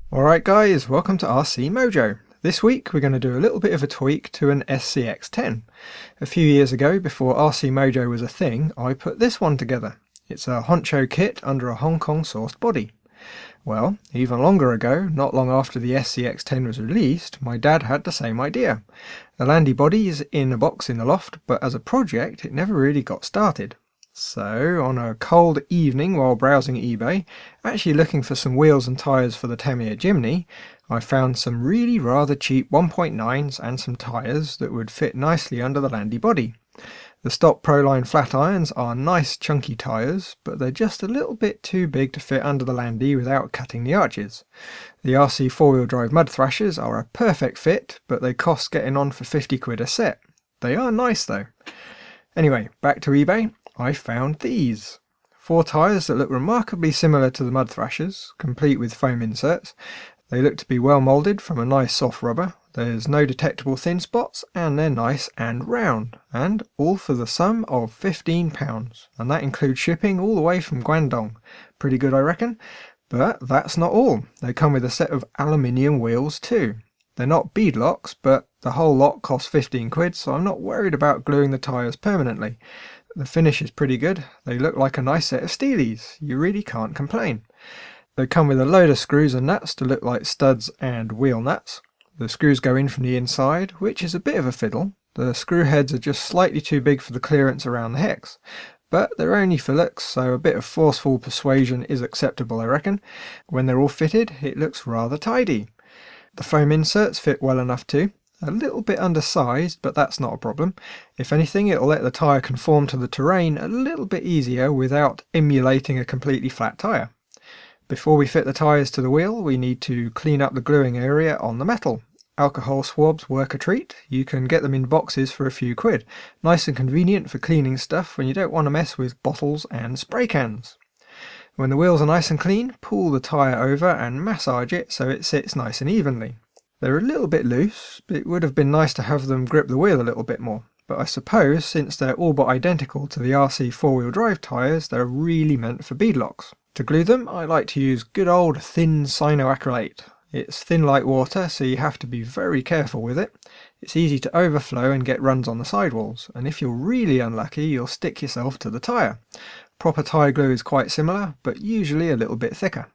Alright guys, welcome to RC Mojo. This week we're going to do a little bit of a tweak to an SCX10. A few years ago, before RC Mojo was a thing, I put this one together. It's a honcho kit under a Hong Kong sourced body. Well, even longer ago, not long after the SCX10 was released, my dad had the same idea. The landy body is in a box in the loft, but as a project it never really got started. So, on a cold evening while browsing eBay, actually looking for some wheels and tyres for the Tamiya Jimny, I found some really rather cheap 1.9s and some tyres that would fit nicely under the landy body. The stock Proline flat irons are nice chunky tyres, but they're just a little bit too big to fit under the landy without cutting the arches. The RC 4-wheel drive mud thrashers are a perfect fit, but they cost getting on for 50 quid a set. They are nice though. Anyway, back to eBay. I found these. 4 tyres that look remarkably similar to the mud thrashers, complete with foam inserts. They look to be well moulded from a nice soft rubber. There's no detectable thin spots, and they're nice and round, and all for the sum of £15, and that includes shipping all the way from Guangdong. Pretty good, I reckon. But that's not all. They come with a set of aluminium wheels too. They're not bead locks, but the whole lot costs 15 quid, so I'm not worried about gluing the tyres permanently. The finish is pretty good. They look like a nice set of steelies. You really can't complain. They come with a load of screws and nuts to look like studs and wheel nuts. The screws go in from the inside, which is a bit of a fiddle. The screw heads are just slightly too big for the clearance around the hex. But they're only for looks, so a bit of forceful persuasion is acceptable, I reckon. When they're all fitted, it looks rather tidy. The foam inserts fit well enough too. A little bit undersized, but that's not a problem. If anything, it'll let the tyre conform to the terrain a little bit easier without emulating a completely flat tyre. Before we fit the tyres to the wheel, we need to clean up the gluing area on the metal. Alcohol swabs work a treat. You can get them in boxes for a few quid. Nice and convenient for cleaning stuff when you don't want to mess with bottles and spray cans. When the wheels are nice and clean, pull the tyre over and massage it so it sits nice and evenly. They're a little bit loose. It would have been nice to have them grip the wheel a little bit more, but I suppose since they're all but identical to the RC 4-wheel drive tyres, they're really meant for bead locks. To glue them, I like to use good old thin cyanoacrylate. It's thin like water, so you have to be very careful with it. It's easy to overflow and get runs on the sidewalls, and if you're really unlucky, you'll stick yourself to the tyre. Proper tyre glue is quite similar, but usually a little bit thicker.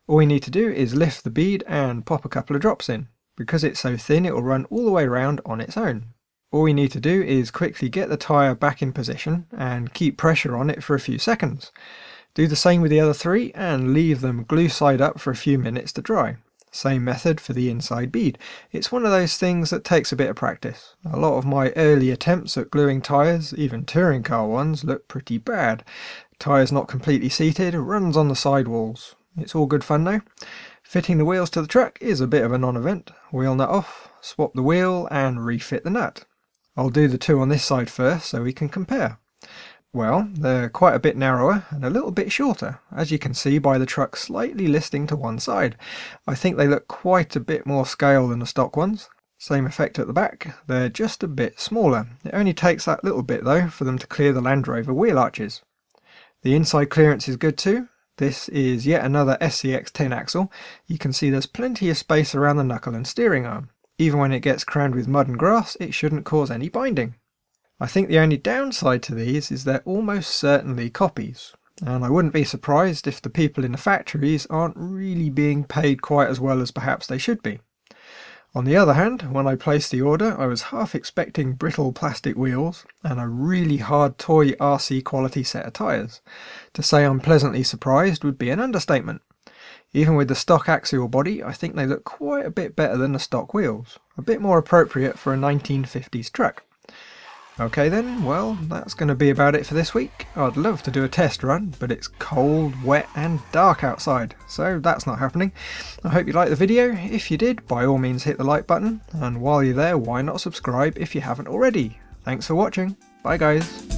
All we need to do is lift the bead and pop a couple of drops in. Because it's so thin, it will run all the way around on its own. All we need to do is quickly get the tyre back in position and keep pressure on it for a few seconds. Do the same with the other 3 and leave them glue side up for a few minutes to dry. Same method for the inside bead. It's one of those things that takes a bit of practice. A lot of my early attempts at gluing tyres, even touring car ones, look pretty bad. Tyres not completely seated, runs on the sidewalls. It's all good fun though. Fitting the wheels to the truck is a bit of a non-event. Wheel nut off, swap the wheel and refit the nut. I'll do the 2 on this side first so we can compare. Well, they're quite a bit narrower and a little bit shorter, as you can see by the truck slightly listing to one side. I think they look quite a bit more scale than the stock ones. Same effect at the back, they're just a bit smaller. It only takes that little bit though for them to clear the Land Rover wheel arches. The inside clearance is good too. This is yet another SCX10 axle. You can see there's plenty of space around the knuckle and steering arm. Even when it gets crammed with mud and grass, it shouldn't cause any binding. I think the only downside to these is they're almost certainly copies, and I wouldn't be surprised if the people in the factories aren't really being paid quite as well as perhaps they should be. On the other hand, when I placed the order, I was half expecting brittle plastic wheels and a really hard toy RC quality set of tyres. To say I'm pleasantly surprised would be an understatement. Even with the stock axial body, I think they look quite a bit better than the stock wheels, a bit more appropriate for a 1950s truck. Okay then, well, that's going to be about it for this week. I'd love to do a test run, but it's cold, wet and dark outside, so that's not happening. I hope you liked the video. If you did, by all means hit the like button, and while you're there, why not subscribe if you haven't already. Thanks for watching. Bye guys.